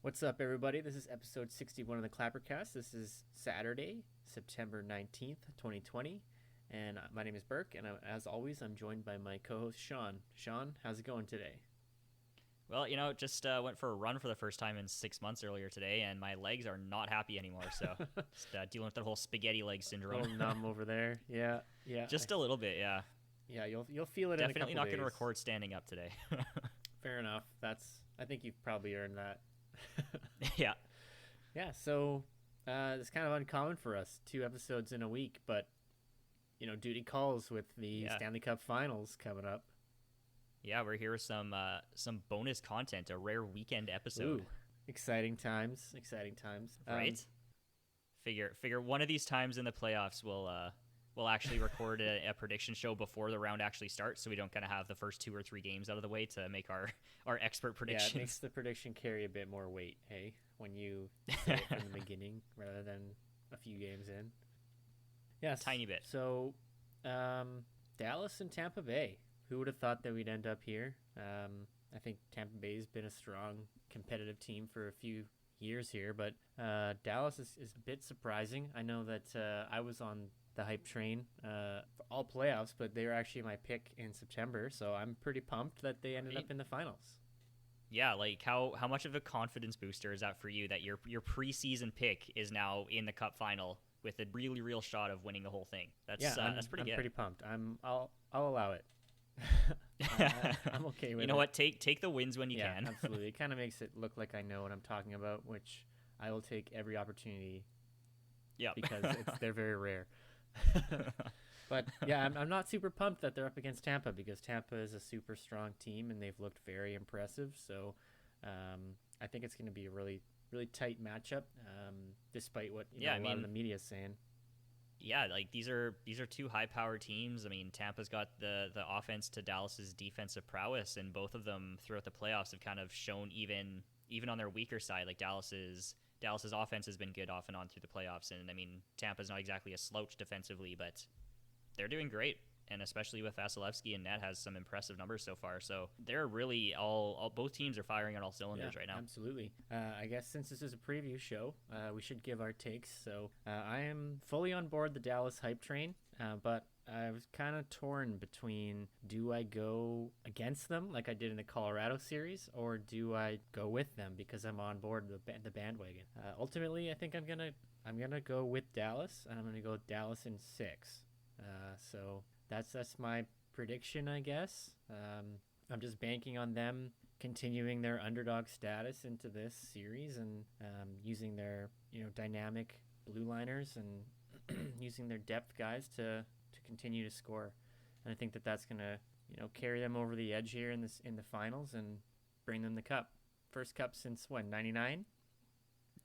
What's up, everybody? This is episode 61 of the Clappercast. This is Saturday, September 19th, 2020. And my name is Burke, and as always, I'm joined by my co-host, Sean. Sean, how's it going today? Well, just went for a run for the first time in 6 months earlier today, and my legs are not happy anymore. So just dealing with that whole spaghetti leg syndrome. A little numb over there. Yeah. Just a little bit, yeah. Yeah, you'll feel it Definitely in a couple not days. going to record standing up today. Fair enough. I think you've probably earned that. Yeah. Yeah, so it's kind of uncommon for us, 2 episodes in a week, but, duty calls with the Stanley Cup Finals coming up. Yeah, we're here with some bonus content, a rare weekend episode. Ooh, exciting times. Right? Figure one of these times in the playoffs we'll actually record a prediction show before the round actually starts, so we don't kind of have the first 2 or 3 games out of the way to make our expert predictions. Yeah, it makes the prediction carry a bit more weight, hey, when you say it from the beginning rather than a few games in. Yes, tiny bit. So, Dallas and Tampa Bay. Who would have thought that we'd end up here? I think Tampa Bay's been a strong, competitive team for a few years here, but Dallas is a bit surprising. I know that I was on the hype train for all playoffs, but they were actually my pick in September, so I'm pretty pumped that they ended up in the finals. Yeah, like how much of a confidence booster is that for you that your preseason pick is now in the Cup final with a really real shot of winning the whole thing? That's pretty good. I'm pretty pumped. I'll allow it. I'm okay with it. You know what? Take the wins when you can. Yeah, absolutely. It kind of makes it look like I know what I'm talking about, which I will take every opportunity. Yeah, because they're very rare. But yeah, I'm not super pumped that they're up against Tampa because Tampa is a super strong team and they've looked very impressive. So I think it's going to be a really, really tight matchup, despite what a lot of the media is saying. Yeah, like these are 2 high-powered teams. I mean, Tampa's got the offense to Dallas's defensive prowess, and both of them throughout the playoffs have kind of shown even on their weaker side. Like Dallas's offense has been good off and on through the playoffs, and I mean Tampa's not exactly a slouch defensively, but they're doing great, and especially with Vasilevsky and net has some impressive numbers so far. So they're really all both teams are firing on all cylinders right now. Absolutely. I guess since this is a preview show, we should give our takes. So I am fully on board the Dallas hype train, but I was kind of torn between do I go against them like I did in the Colorado series, or do I go with them because I'm on board the bandwagon. Ultimately, I think I'm gonna go with Dallas, and I'm gonna go with Dallas in 6. So that's my prediction, I guess. I'm just banking on them continuing their underdog status into this series and using their dynamic blue liners and using their depth guys to continue to score. And I think that's gonna carry them over the edge here in the finals and bring them the cup. First cup since when? 99.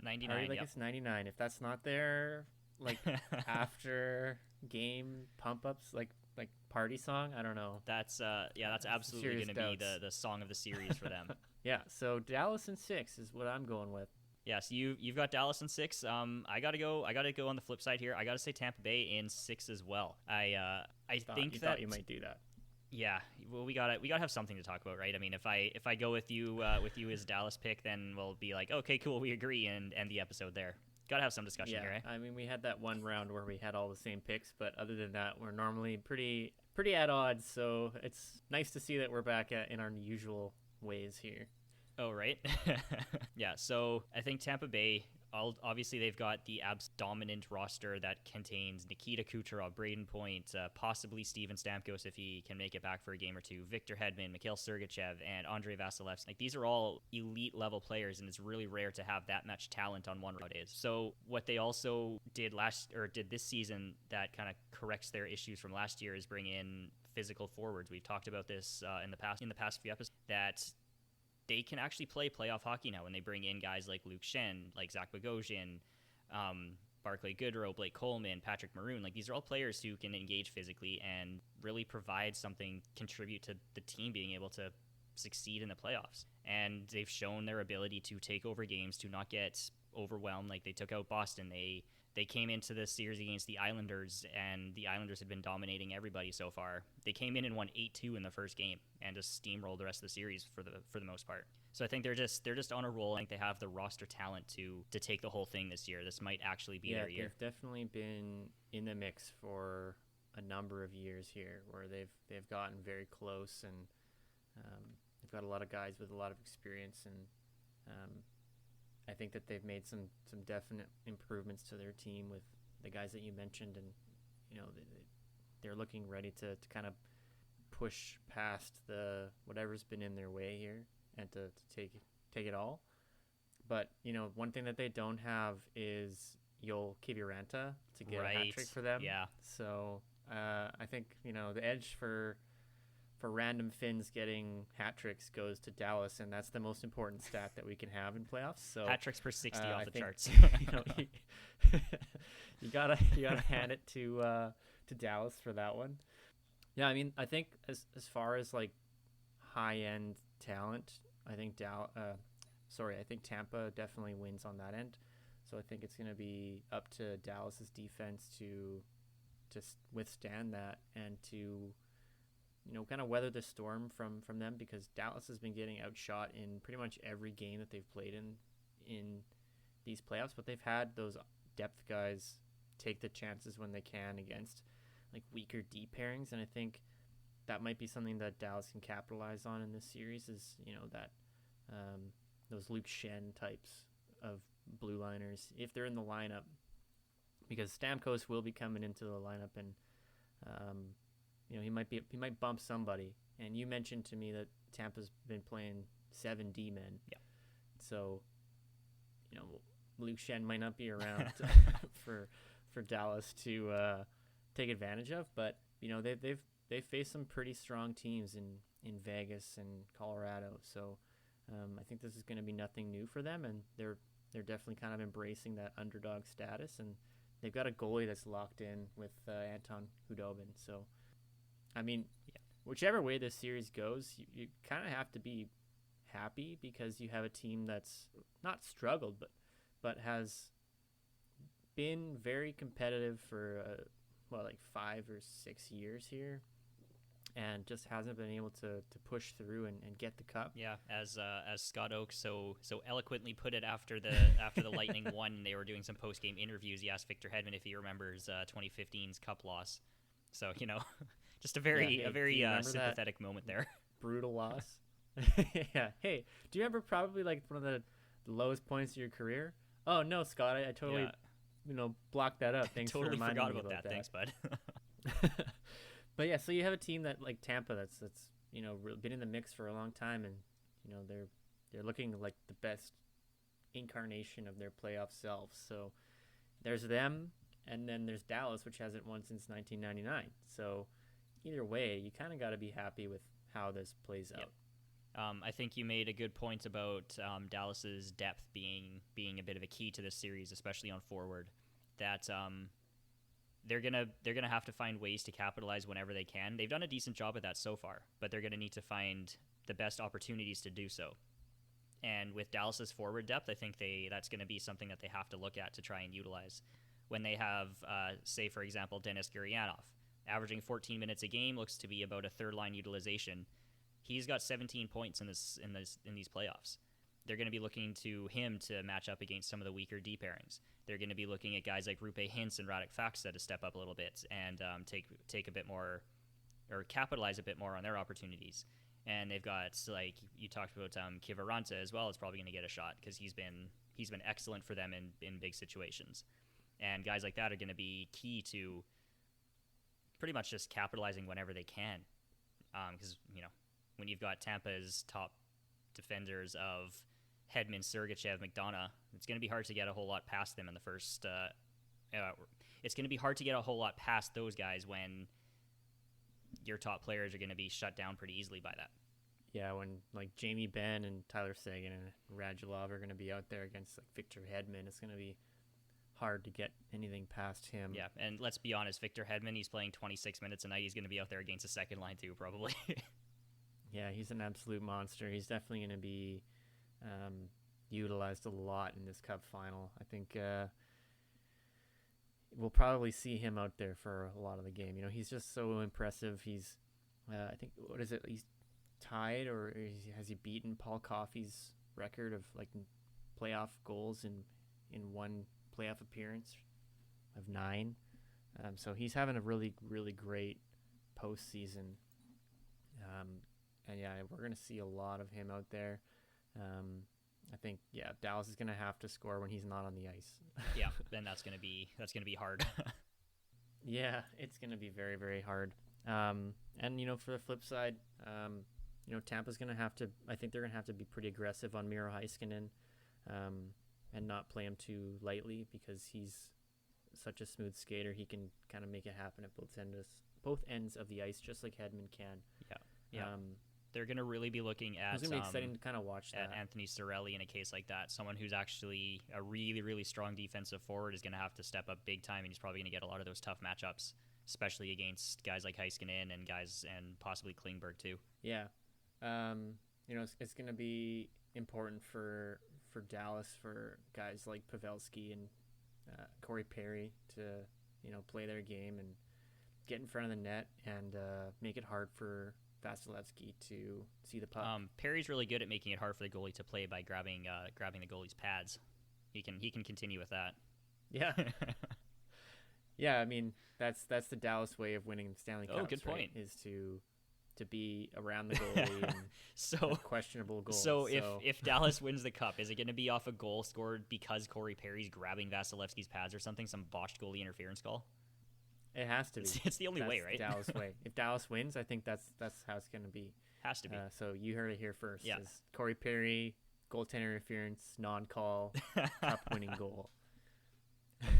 99. Like it's 99. If that's not there, like after game pump ups, like party song, I don't know. That's absolutely going to be the song of the series for them. Yeah, so Dallas in 6 is what I'm going with. Yeah, so you've got Dallas in 6. I gotta go on the flip side here. I gotta say Tampa Bay in 6 as well. I thought you might do that. Yeah, well, we gotta have something to talk about, right? I mean, if I go with you as Dallas pick, then we'll be like, okay, cool, we agree, and end the episode there. Gotta have some discussion here, eh? I mean, we had that one round where we had all the same picks, but other than that, we're normally pretty at odds. So it's nice to see that we're back in our usual ways here. Oh, right. Yeah, so I think Tampa Bay, obviously they've got the abs dominant roster that contains Nikita Kucherov, Braden Point, possibly Steven Stamkos if he can make it back for a game or 2, Victor Hedman, Mikhail Sergachev, and Andrei Vasilevsky. Like, these are all elite level players, and it's really rare to have that much talent on one road. So what they also did this season that kind of corrects their issues from last year is bring in physical forwards. We've talked about this in the past few episodes, that they can actually play playoff hockey now when they bring in guys like Luke Shen, like Zach Bogosian, Barclay Goodrow, Blake Coleman, Patrick Maroon. Like, these are all players who can engage physically and really provide something, contribute to the team being able to succeed in the playoffs. And they've shown their ability to take over games, to not get overwhelmed. Like, they took out Boston. They They came into this series against the Islanders, and the Islanders had been dominating everybody so far. They came in and won 8-2 in the first game, and just steamrolled the rest of the series for the most part. So I think they're just on a roll. I think they have the roster talent to take the whole thing this year. This might actually be their year. They've definitely been in the mix for a number of years here, where they've gotten very close, and they've got a lot of guys with a lot of experience, and I think that they've made some definite improvements to their team with the guys that you mentioned, and they're looking ready to kind of push past whatever's been in their way here and to take it all. But one thing that they don't have is Joel Kiviranta to get a hat trick for them. Yeah. So I think the edge for random Finns getting hat tricks goes to Dallas, and that's the most important stat that we can have in playoffs. So hat tricks per 60 off the charts. You gotta hand it to Dallas for that one. Yeah, I mean, I think as far as like high end talent, I think I think Tampa definitely wins on that end. So I think it's gonna be up to Dallas's defense to just withstand that and to kind of weather the storm from them, because Dallas has been getting outshot in pretty much every game that they've played in these playoffs, but they've had those depth guys take the chances when they can against like weaker D pairings, and I think that might be something that Dallas can capitalize on in this series is, that those Luke Schenn types of blue liners, if they're in the lineup, because Stamkos will be coming into the lineup, and he might bump somebody. And you mentioned to me that Tampa's been playing 7 D-men. Yeah. So, Luke Schenn might not be around for Dallas to take advantage of. But they've faced some pretty strong teams in Vegas and Colorado. So I think this is going to be nothing new for them, and they're definitely kind of embracing that underdog status. And they've got a goalie that's locked in with Anton Khudobin. So, I mean, whichever way this series goes, you kind of have to be happy, because you have a team that's not struggled, but has been very competitive for like 5 or 6 years here, and just hasn't been able to push through and get the cup. Yeah, as Scott Oakes so eloquently put it after the Lightning won, they were doing some post game interviews. He asked Victor Hedman if he remembers 2015's cup loss. So just a very sympathetic moment there. Brutal loss. Yeah. Hey, do you remember probably like one of the lowest points of your career? Oh no, Scott, I totally blocked that up. Thanks totally for reminding forgot me about that. Thanks, bud. But yeah, so you have a team that like Tampa that's been in the mix for a long time, and they're looking like the best incarnation of their playoff selves. So there's them, and then there's Dallas, which hasn't won since 1999. So either way, you kind of got to be happy with how this plays out. Yep. I think you made a good point about Dallas's depth being a bit of a key to this series, especially on forward. That they're gonna have to find ways to capitalize whenever they can. They've done a decent job at that so far, but they're gonna need to find the best opportunities to do so. And with Dallas's forward depth, I think that's going to be something that they have to look at to try and utilize. When they have, say, for example, Denis Gurianov, averaging 14 minutes a game, looks to be about a third line utilization. He's got 17 points in these playoffs. They're going to be looking to him to match up against some of the weaker D pairings. They're going to be looking at guys like Rupe Hintz and Radek Faksa to step up a little bit and take a bit more, or capitalize a bit more on their opportunities. And they've got, like you talked about, Kiviranta as well is probably going to get a shot, because he's been excellent for them in big situations. And guys like that are going to be key to pretty much just capitalizing whenever they can. Because, when you've got Tampa's top defenders of Hedman, Sergachev, McDonough, it's going to be hard to get a whole lot past them in the first. It's going to be hard to get a whole lot past those guys when your top players are going to be shut down pretty easily by that. Yeah, when like Jamie Benn and Tyler Seguin and Radulov are going to be out there against like Victor Hedman, it's going to be hard to get anything past him. Yeah, and let's be honest, Victor Hedman, he's playing 26 minutes a night. He's going to be out there against the second line too, probably. Yeah, he's an absolute monster. He's definitely going to be utilized a lot in this Cup final. I think we'll probably see him out there for a lot of the game. He's just so impressive. He's, I think, what is it? He's tied, or has he beaten Paul Coffey's record of like playoff goals in one playoff appearance of 9. So he's having a really, really great postseason. And yeah, we're going to see a lot of him out there. I think, Dallas is going to have to score when he's not on the ice. Yeah, then that's going to be hard. Yeah, it's going to be very, very hard. And for the flip side, Tampa's going to have to, I think they're going to have to be pretty aggressive on Miro Heiskanen, and not play him too lightly, because he's such a smooth skater. He can kind of make it happen at both ends of the ice, just like Hedman can. Yeah. They're going to really be looking at, it's going to be exciting to kind of watch that. At Anthony Cirelli in a case like that. Someone who's actually a really, really strong defensive forward is going to have to step up big time, and he's probably going to get a lot of those tough matchups, especially against guys like Heiskanen and possibly Klingberg too. Yeah. It's going to be important for Dallas, for guys like Pavelski and Corey Perry to, play their game and get in front of the net and make it hard for Vasilevsky to see the puck. Perry's really good at making it hard for the goalie to play by grabbing the goalie's pads. He can continue with that. Yeah. Yeah, I mean, that's the Dallas way of winning the Stanley Cup. Oh, good point. Right, is to be around the goalie and so questionable goals. So if Dallas wins the cup, is it going to be off a goal scored because Corey Perry's grabbing Vasilevsky's pads or something, some botched goalie interference call? It has to be. It's the only way, right? Dallas way. If Dallas wins, I think that's how it's going to be. Has to be. So you heard it here first. Yeah. Corey Perry, goaltender interference, non-call, cup-winning goal.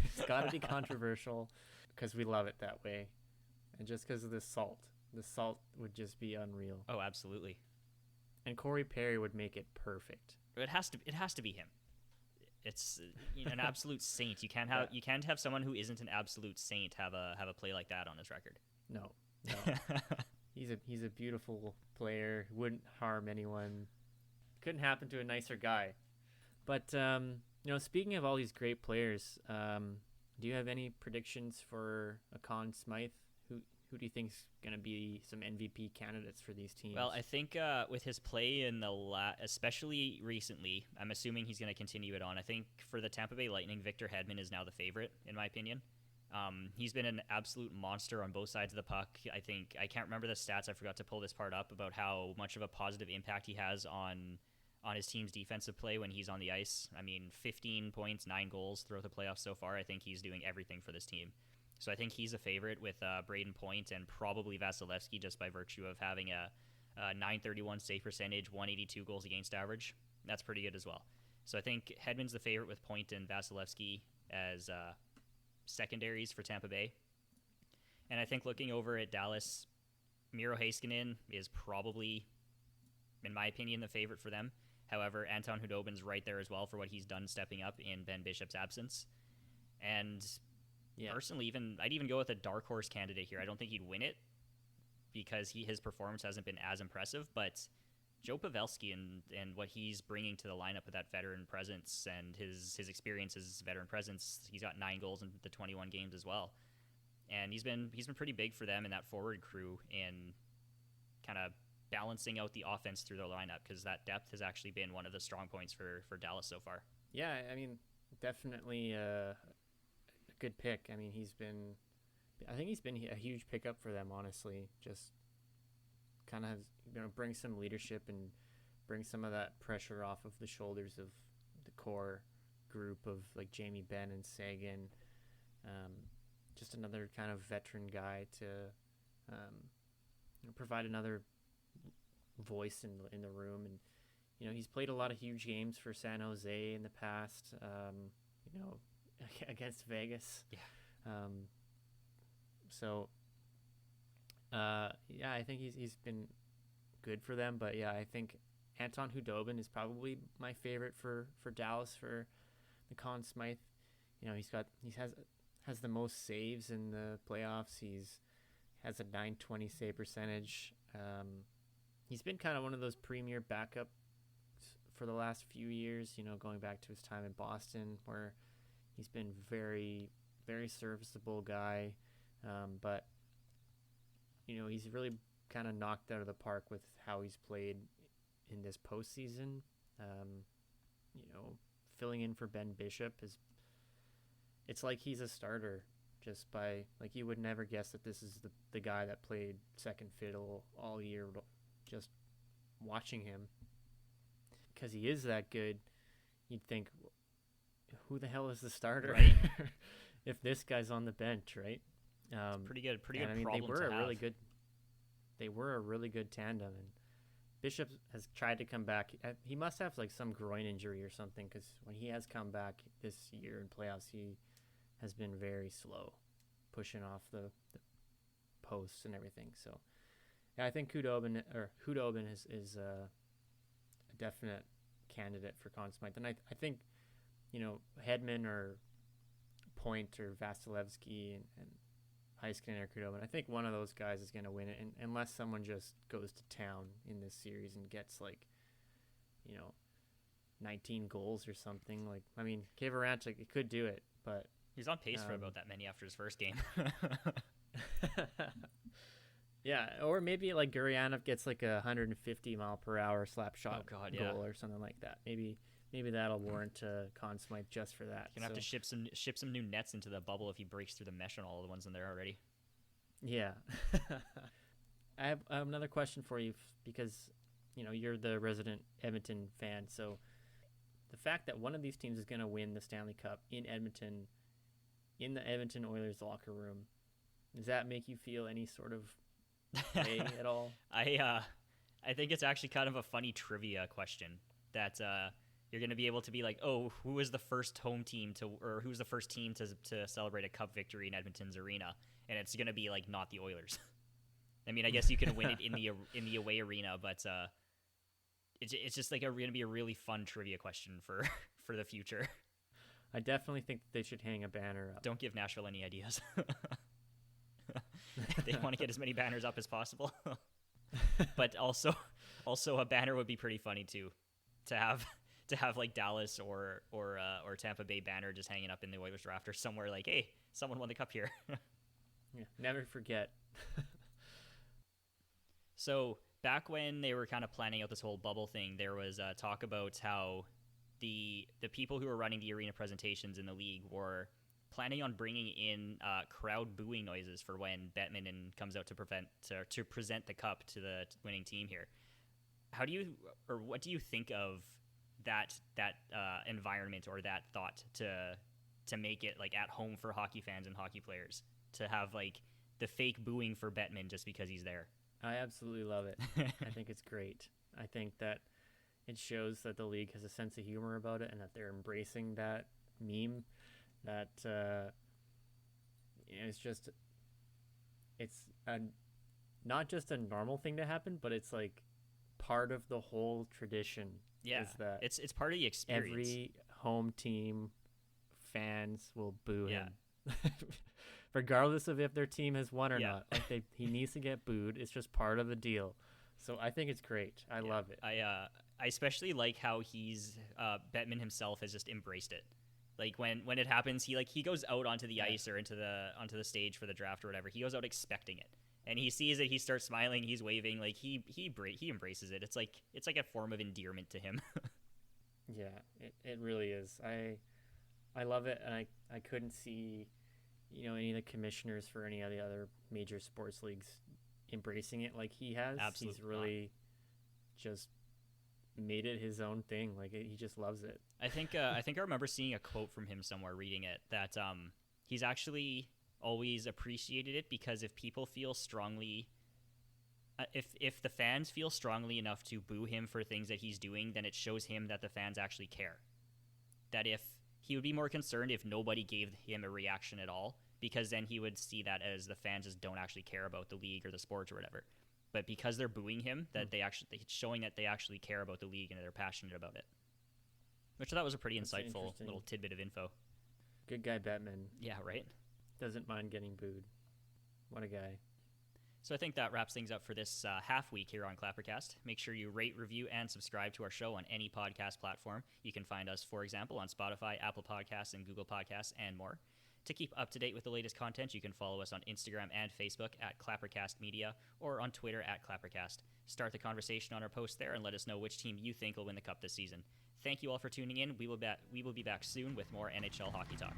It's got to be controversial because we love it that way, and just because of the salt. The salt would just be unreal. Oh, absolutely. And Corey Perry would make it perfect. It has to be him. It's an absolute saint. You can't have someone who isn't an absolute saint have a play like that on his record. No. He's a beautiful player. Wouldn't harm anyone. Couldn't happen to a nicer guy. But speaking of all these great players, do you have any predictions for a Conn Smythe? Who do you think is going to be some MVP candidates for these teams? Well, I think with his play in especially recently, I'm assuming he's going to continue it on. I think for the Tampa Bay Lightning, Victor Hedman is now the favorite, in my opinion. He's been an absolute monster on both sides of the puck. I can't remember the stats. I forgot to pull this part up about how much of a positive impact he has on his team's defensive play when he's on the ice. I mean, 15 points, 9 goals throughout the playoffs so far. I think he's doing everything for this team. So I think he's a favorite with Braden Point and probably Vasilevsky, just by virtue of having a .931 save percentage, 182 goals against average. That's pretty good as well. So I think Hedman's the favorite with Point and Vasilevsky as secondaries for Tampa Bay. And I think looking over at Dallas, Miro Heiskanen is probably, in my opinion, the favorite for them. However, Anton Khudobin's right there as well for what he's done stepping up in Ben Bishop's absence. And personally, I'd even go with a dark horse candidate here. I don't think he'd win it because his performance hasn't been as impressive, but Joe Pavelski and what he's bringing to the lineup with that veteran presence and his experience as veteran presence, he's got 9 goals in the 21 games as well. And he's been pretty big for them in that forward crew in kind of balancing out the offense through their lineup, because that depth has actually been one of the strong points for Dallas so far. Yeah, I mean, definitely a good pick. I mean, I think he's been a huge pickup for them, honestly. Just kind of bring some leadership and bring some of that pressure off of the shoulders of the core group of like Jamie Benn and Sagan. Just another kind of veteran guy to provide another voice in the room. And he's played a lot of huge games for San Jose in the past. Against Vegas. Yeah. I think he's been good for them. But yeah, I think Anton Khudobin is probably my favorite for Dallas for the Conn Smythe. He has the most saves in the playoffs. Has a .920 save percentage. He's been kind of one of those premier backups for the last few years. Going back to his time in Boston, where he's been very, very serviceable guy, but he's really kind of knocked out of the park with how he's played in this postseason. Filling in for Ben Bishop it's like he's a starter just by, like, you would never guess that this is the guy that played second fiddle all year. Just watching him, because he is that good, you'd think, who the hell is the starter? Right. If this guy's on the bench, right? Pretty good and, problem they were to a have. really good tandem, and Bishop has tried to come back. He must have like some groin injury or something, because when he has come back this year in playoffs, he has been very slow, pushing off the posts and everything. So yeah, I think Hudobin is a definite candidate for Conn Smythe, and I think Hedman or Point or Vasilevsky and Heiskanen or Hudobin, I think one of those guys is going to win it, and unless someone just goes to town in this series and gets 19 goals or something. Like, I mean, Kavaranchik, it could do it, but he's on pace for about that many after his first game. Yeah, or maybe like Gurianov gets like a 150 mile per hour slap shot goal or something like that. Maybe that'll warrant Conn Smythe just for that. You're gonna have to ship some new nets into the bubble if he breaks through the mesh on all the ones in there already. Yeah. I have another question for you, because you're the resident Edmonton fan. So the fact that one of these teams is going to win the Stanley Cup in Edmonton, in the Edmonton Oilers locker room, does that make you feel any sort of way at all? I think it's actually kind of a funny trivia question that you're going to be able to be like, oh, who was the first home team who's the first team to celebrate a cup victory in Edmonton's arena? And it's going to be like not the Oilers. I mean, I guess you can win it in the away arena, but it's just like going to be a really fun trivia question for the future. I definitely think that they should hang a banner up. Don't give Nashville any ideas. They want to get as many banners up as possible. But also a banner would be pretty funny too, to have like Dallas or Tampa Bay banner just hanging up in the Oilers rafters somewhere, like, hey, someone won the cup here. Yeah, never forget. So back when they were kind of planning out this whole bubble thing, there was talk about how the people who were running the arena presentations in the league were planning on bringing in crowd booing noises for when Bettman comes out to present the cup to the winning team here. What do you think of that environment, or that thought to make it like at home for hockey fans and hockey players, to have like the fake booing for Bettman just because he's there? I absolutely love it. I think it's great. I think that it shows that the league has a sense of humor about it, and that they're embracing that meme. That it's not just a normal thing to happen, but it's like part of the whole tradition. Yeah, is that it's part of the experience. Every home team fans will boo him, regardless of if their team has won or not. Like he needs to get booed. It's just part of the deal. So I think it's great. I love it. I especially like how he's Bettman himself has just embraced it. Like when it happens, he goes out onto the ice or onto the stage for the draft or whatever. He goes out expecting it, and he sees it. He starts smiling. He's waving. Like he embraces it. It's like a form of endearment to him. Yeah, it really is. I love it, and I couldn't see any of the commissioners for any of the other major sports leagues embracing it like he has. Absolutely, he's really just made it his own thing. Like he just loves it. I think I remember seeing a quote from him somewhere, reading it, that he's actually always appreciated it because if people feel strongly, if the fans feel strongly enough to boo him for things that he's doing, then it shows him that the fans actually care. That if he would be more concerned if nobody gave him a reaction at all, because then he would see that as the fans just don't actually care about the league or the sport or whatever. But because they're booing him, that it's showing that they actually care about the league and they're passionate about it. Which I thought was a pretty insightful little tidbit of info. Good guy, Bettman. Yeah, right? Doesn't mind getting booed. What a guy. So I think that wraps things up for this half week here on Clappercast. Make sure you rate, review, and subscribe to our show on any podcast platform. You can find us, for example, on Spotify, Apple Podcasts, and Google Podcasts, and more. To keep up to date with the latest content, you can follow us on Instagram and Facebook at Clappercast Media or on Twitter at Clappercast. Start the conversation on our post there and let us know which team you think will win the cup this season. Thank you all for tuning in. We will be back soon with more NHL hockey talk.